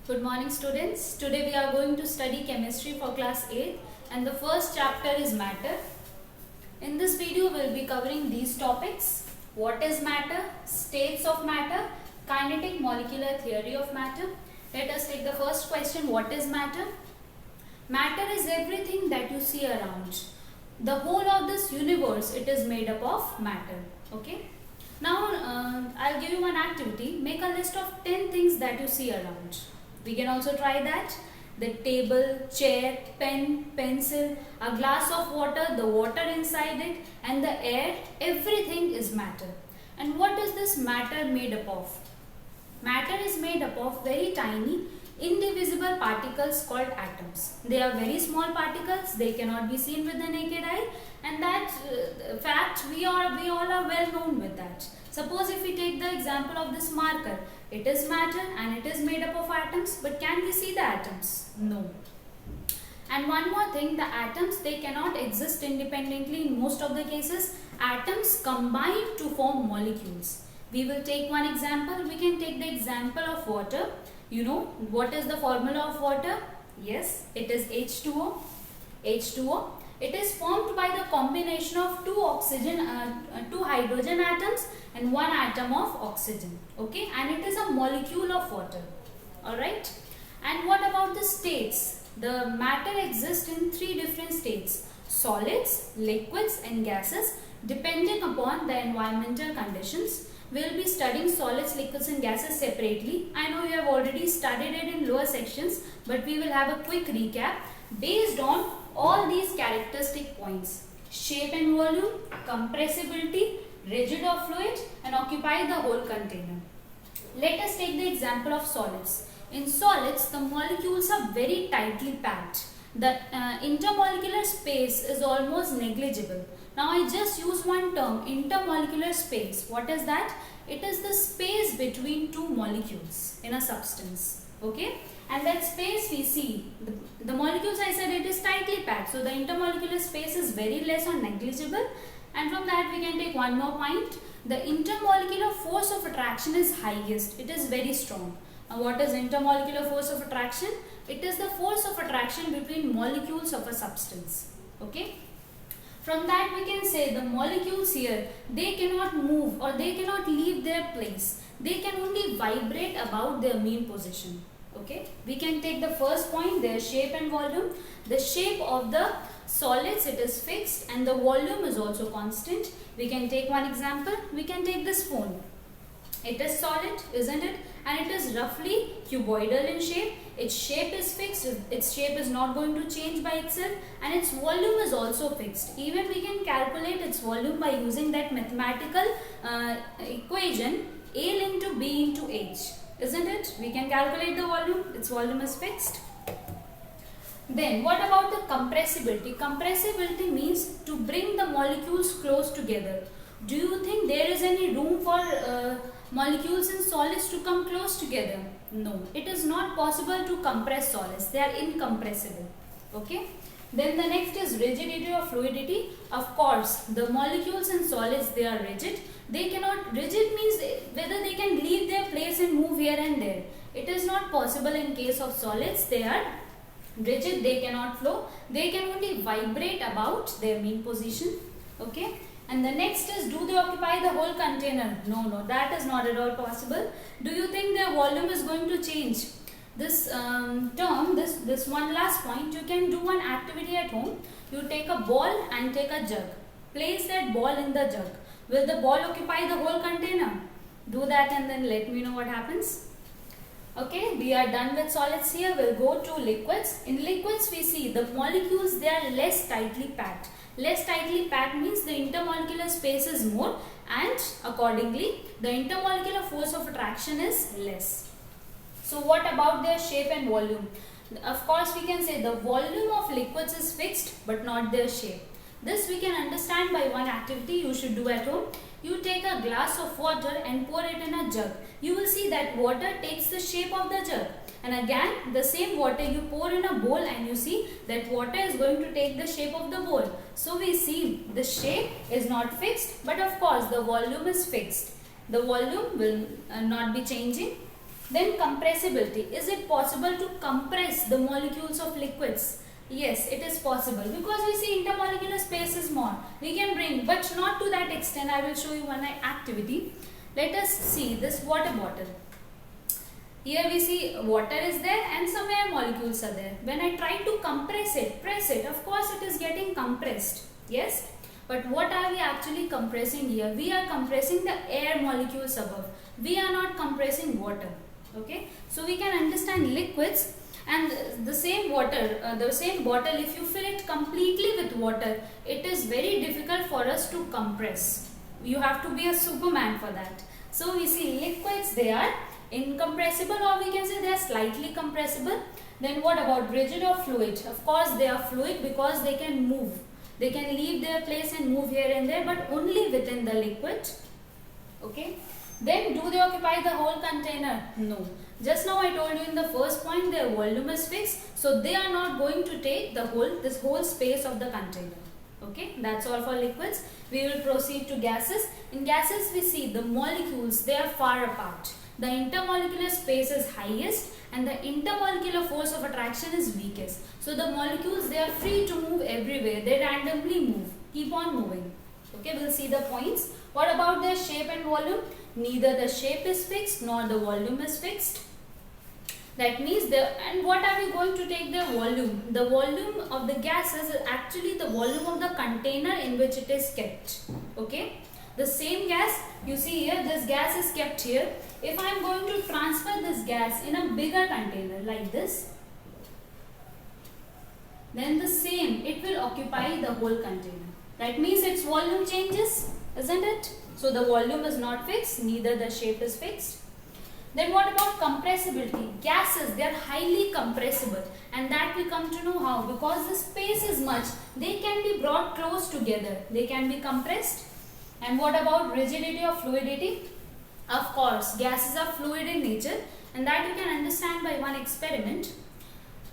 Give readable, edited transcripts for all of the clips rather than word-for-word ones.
Good morning students. Today we are going to study chemistry for class 8 and the first chapter is matter. In this video we will be covering these topics: what is matter, states of matter, kinetic molecular theory of matter. Let us take the first question: what is matter? Matter is everything that you see around. The whole of this universe, it is made up of matter. Okay. Now I'll give you one activity. Make a list of 10 things that you see around. We can also try that. The table, chair, pen, pencil, a glass of water, the water inside it and the air, everything is matter. And what is this matter made up of? Matter is made up of very tiny, indivisible particles called atoms. They are very small particles, they cannot be seen with the naked eye, and that fact we all are well known with that. Suppose if we take the example of this marker, it is matter and it is made up of atoms, but can we see the atoms? No. And one more thing, the atoms, they cannot exist independently in most of the cases. Atoms combine to form molecules. We will take one example. We can take the example of water. You know what is the formula of water? Yes, it is H2O. H2O. It is formed by the combination of two hydrogen atoms and one atom of oxygen. Okay, and it is a molecule of water. All right. And what about the states? The matter exists in 3 different states: solids, liquids, and gases, depending upon the environmental conditions. We will be studying solids, liquids and gases separately. I know you have already studied it in lower sections, but we will have a quick recap based on all these characteristic points: shape and volume, compressibility, rigid or fluid, and occupy the whole container. Let us take the example of solids. In solids, the molecules are very tightly packed. The intermolecular space is almost negligible. Now I just use one term, intermolecular space. What is that? It is the space between two molecules in a substance. Okay? And that space we see, the molecules, I said, it is tightly packed. So the intermolecular space is very less or negligible. And from that we can take one more point. The intermolecular force of attraction is highest. It is very strong. Now what is intermolecular force of attraction? It is the force of attraction between molecules of a substance. Okay? From that we can say the molecules here, they cannot move or they cannot leave their place. They can only vibrate about their mean position. Okay? We can take the first point, their shape and volume. The shape of the solids, it is fixed and the volume is also constant. We can take one example. We can take this phone. It is solid, isn't it? And it is roughly cuboidal in shape. Its shape is fixed. Its shape is not going to change by itself, and its volume is also fixed. Even we can calculate its volume by using that mathematical equation A into B into H, isn't it? We can calculate the volume. Its volume is fixed. Then what about the compressibility? Compressibility means to bring the molecules close together. Do you think there is any room for molecules in solids to come close together? No, it is not possible to compress solids. They are incompressible. Okay. Then the next is rigidity or fluidity. Of course, the molecules in solids, they are rigid. They cannot, rigid means whether they can leave their place and move here and there. It is not possible in case of solids. They are rigid, they cannot flow. They can only vibrate about their mean position. Okay. And the next is, do they occupy the whole container? No, that is not at all possible. Do you think their volume is going to change? This this one last point, you can do one activity at home. You take a ball and take a jug. Place that ball in the jug. Will the ball occupy the whole container? Do that and then let me know what happens. Okay, we are done with solids here. We'll go to liquids. In liquids, we see the molecules, they are less tightly packed. Less tightly packed means the intermolecular space is more, and accordingly the intermolecular force of attraction is less. So what about their shape and volume? Of course, we can say the volume of liquids is fixed but not their shape. This we can understand by one activity you should do at home. You take a glass of water and pour it in a jug. You will see that water takes the shape of the jug. And again, the same water you pour in a bowl and you see that water is going to take the shape of the bowl. So we see the shape is not fixed, but of course the volume is fixed. The volume will not be changing. Then compressibility. Is it possible to compress the molecules of liquids? Yes, it is possible, because we see intermolecular space is more. We can bring, but not to that extent. I will show you one activity. Let us see this water bottle. Here we see water is there and somewhere molecules are there. When I try to compress it, press it, of course it is getting compressed. Yes? But what are we actually compressing here? We are compressing the air molecules above. We are not compressing water. Okay? So we can understand liquids, and the same water, the same bottle, if you fill it completely with water, it is very difficult for us to compress. You have to be a Superman for that. So we see liquids, they are incompressible, or we can say they are slightly compressible. Then what about rigid or fluid? Of course they are fluid, because they can move. They can leave their place and move here and there, but only within the liquid. Okay. Then do they occupy the whole container? No. Just now I told you in the first point their volume is fixed, so they are not going to take this whole space of the container. Okay, that's all for liquids. We will proceed to gases. In gases we see the molecules, they are far apart. The intermolecular space is highest and the intermolecular force of attraction is weakest. So the molecules, they are free to move everywhere. They randomly move, keep on moving. Okay, we'll see the points. What about their shape and volume? Neither the shape is fixed nor the volume is fixed. That means and what are we going to take their volume? The volume of the gases is actually the volume of the container in which it is kept. Okay. The same gas, you see here, this gas is kept here. If I am going to transfer this gas in a bigger container like this, then the same, it will occupy the whole container. That means its volume changes, isn't it? So the volume is not fixed, neither the shape is fixed. Then what about compressibility? Gases, they are highly compressible, and that we come to know how. Because the space is much, they can be brought close together. They can be compressed. And what about rigidity or fluidity? Of course, gases are fluid in nature, and that you can understand by one experiment.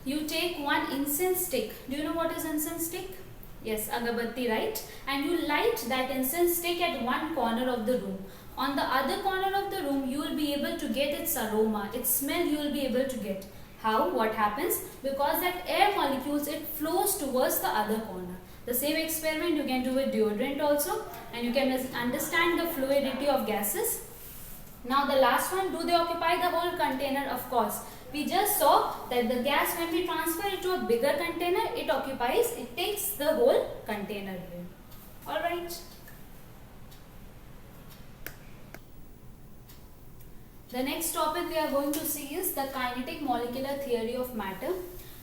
You take one incense stick. Do you know what is incense stick? Yes, agarbatti, right? And you light that incense stick at one corner of the room. On the other corner of the room, you will be able to get its aroma, its smell you will be able to get. How? What happens? Because that air molecules, it flows towards the other corner. The same experiment you can do with deodorant also, and you can understand the fluidity of gases. Now the last one, do they occupy the whole container? Of course. We just saw that the gas, when we transfer it to a bigger container, it takes the whole container here. Alright. The next topic we are going to see is the kinetic molecular theory of matter.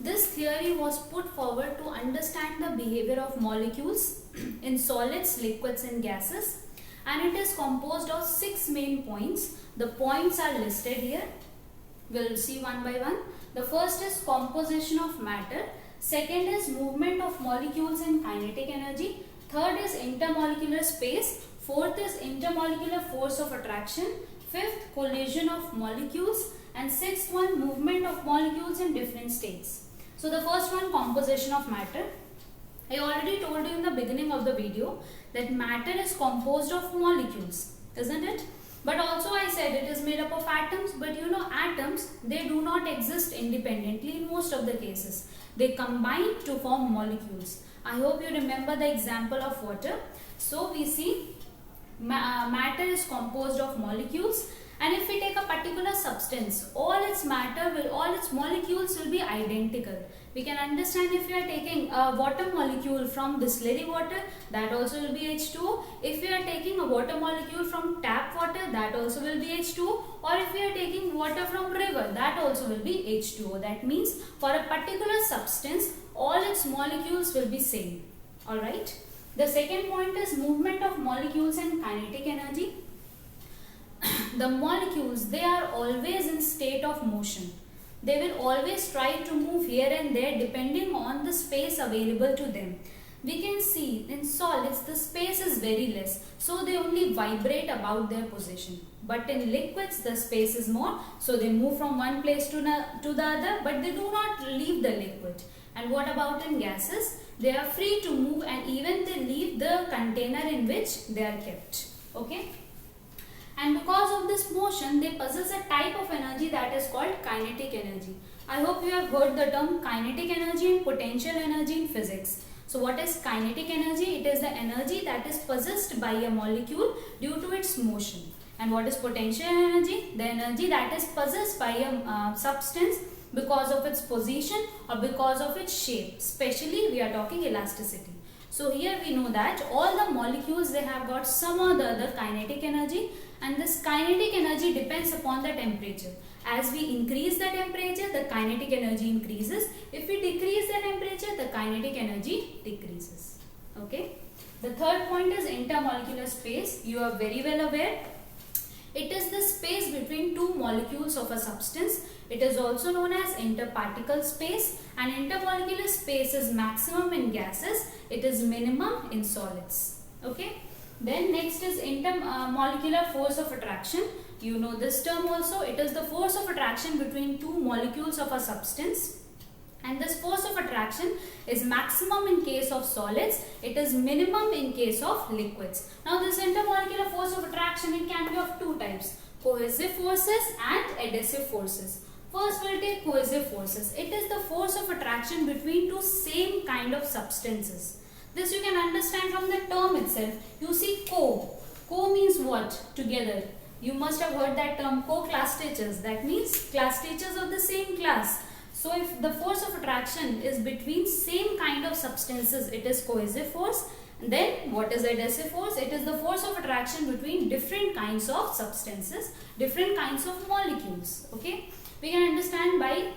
This theory was put forward to understand the behavior of molecules in solids, liquids and gases, and it is composed of 6 main points. The points are listed here. We'll see one by one. The first is composition of matter. Second is movement of molecules in kinetic energy. Third is intermolecular space. Fourth is intermolecular force of attraction. Fifth, collision of molecules. And sixth one, movement of molecules in different states. So the first one, composition of matter. I already told you in the beginning of the video that matter is composed of molecules, isn't it? But also I said it is made up of atoms, but you know atoms, they do not exist independently in most of the cases. They combine to form molecules. I hope you remember the example of water. So we see matter is composed of molecules, and if we take a particular substance, all its molecules will be identical. We can understand if we are taking a water molecule from distillery water, that also will be H2O. If we are taking a water molecule from tap water, that also will be H2O. Or if we are taking water from river, that also will be H2O. That means for a particular substance, all its molecules will be same. Alright. The second point is movement of molecules and kinetic energy. The molecules, they are always in state of motion. They will always try to move here and there depending on the space available to them. We can see in solids the space is very less, so they only vibrate about their position. But in liquids the space is more, so they move from one place to the other, but they do not leave the liquid. And what about in gases? They are free to move and even they leave the container in which they are kept. Okay. and because of this motion they possess a type of energy that is called kinetic energy. I hope you have heard the term kinetic energy and potential energy in physics. So what is kinetic energy? It is the energy that is possessed by a molecule due to its motion. And what is potential energy? The energy that is possessed by a substance because of its position or because of its shape. Especially we are talking elasticity. So here we know that all the molecules, they have got some or the other kinetic energy, and this kinetic energy depends upon the temperature. As we increase the temperature, the kinetic energy increases. If we decrease the temperature, the kinetic energy decreases. Okay. The third point is intermolecular space. You are very well aware. It is the space between two molecules of a substance. It is also known as interparticle space, and intermolecular space is maximum in gases. It is minimum in solids. Okay. Then next is intermolecular force of attraction. You know this term also. It is the force of attraction between two molecules of a substance. And this force of attraction is maximum in case of solids. It is minimum in case of liquids. Now this intermolecular force of attraction, it can be of two types: cohesive forces and adhesive forces. First we'll take cohesive forces. It is the force of attraction between two same kind of substances. This you can understand from the term itself. You see co. Co means what? Together. You must have heard that term, co-class teachers. That means class teachers of the same class. So if the force of attraction is between same kind of substances, it is cohesive force. Then what is adhesive force? It is the force of attraction between different kinds of substances, different kinds of molecules. Okay, we can understand by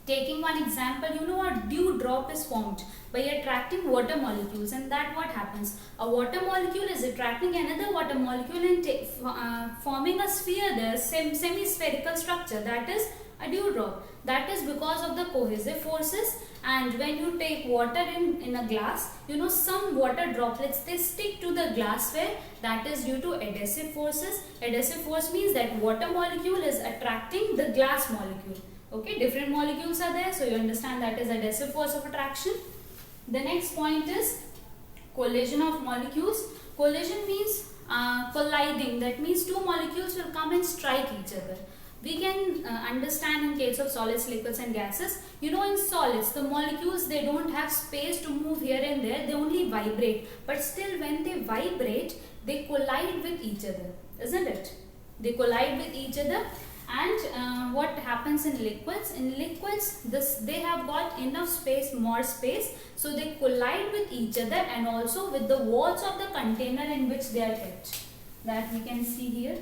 taking one example. You know, a dew drop is formed by attracting water molecules, and that what happens? A water molecule is attracting another water molecule and forming a sphere there, semi-spherical structure, that is a dew drop. That is because of the cohesive forces. And when you take water in a glass, you know, some water droplets, they stick to the glassware. That is due to adhesive forces. Adhesive force means that water molecule is attracting the glass molecule. Okay, different molecules are there, so you understand that is adhesive force of attraction. The next point is collision of molecules. Collision means colliding. That means two molecules will come and strike each other. We can understand in case of solids, liquids and gases. You know, in solids, the molecules, they don't have space to move here and there. They only vibrate. But still when they vibrate, they collide with each other. Isn't it? They collide with each other. And what happens in liquids? In liquids, they have got enough space, more space. So they collide with each other and also with the walls of the container in which they are kept. That we can see here.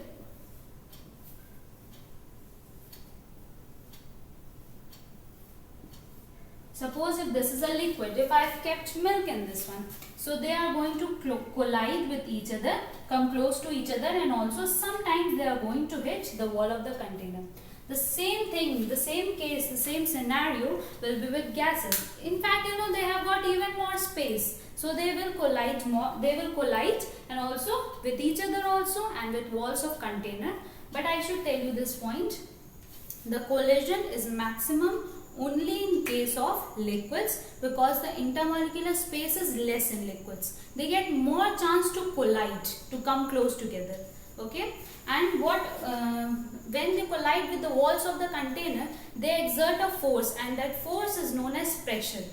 Suppose if this is a liquid, if I have kept milk in this one, so they are going to collide with each other, come close to each other, and also sometimes they are going to hit the wall of the container. The same thing, the same case, the same scenario will be with gases. In fact, you know, they have got even more space. So they will collide more, they will collide and also with each other also and with walls of container. But I should tell you this point, the collision is maximum only in case of liquids, because the intermolecular space is less in liquids. They get more chance to collide, to come close together. Okay, and when they collide with the walls of the container, they exert a force, and that force is known as pressure.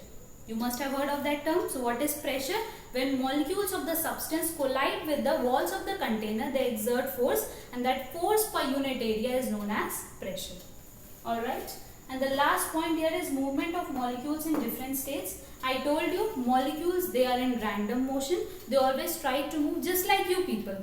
You must have heard of that term. So what is pressure? When molecules of the substance collide with the walls of the container, they exert force, and that force per unit area is known as pressure. Alright. And the last point here is movement of molecules in different states. I told you molecules, they are in random motion. They always try to move just like you people.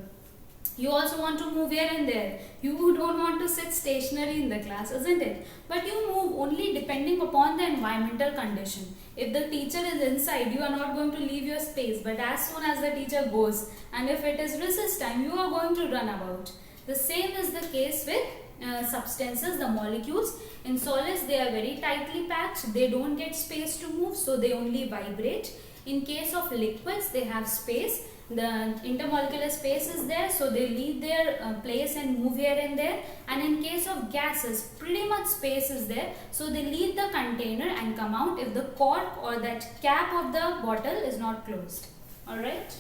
You also want to move here and there. You don't want to sit stationary in the class, isn't it? But you move only depending upon the environmental condition. If the teacher is inside, you are not going to leave your space. But as soon as the teacher goes, and if it is recess time, you are going to run about. The same is the case with substances, the molecules. In solids, they are very tightly packed. They don't get space to move, so they only vibrate. In case of liquids, they have space. The intermolecular space is there, so they leave their place and move here and there. And in case of gases, pretty much space is there, so they leave the container and come out if the cork or that cap of the bottle is not closed. Alright,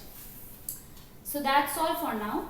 so that's all for now.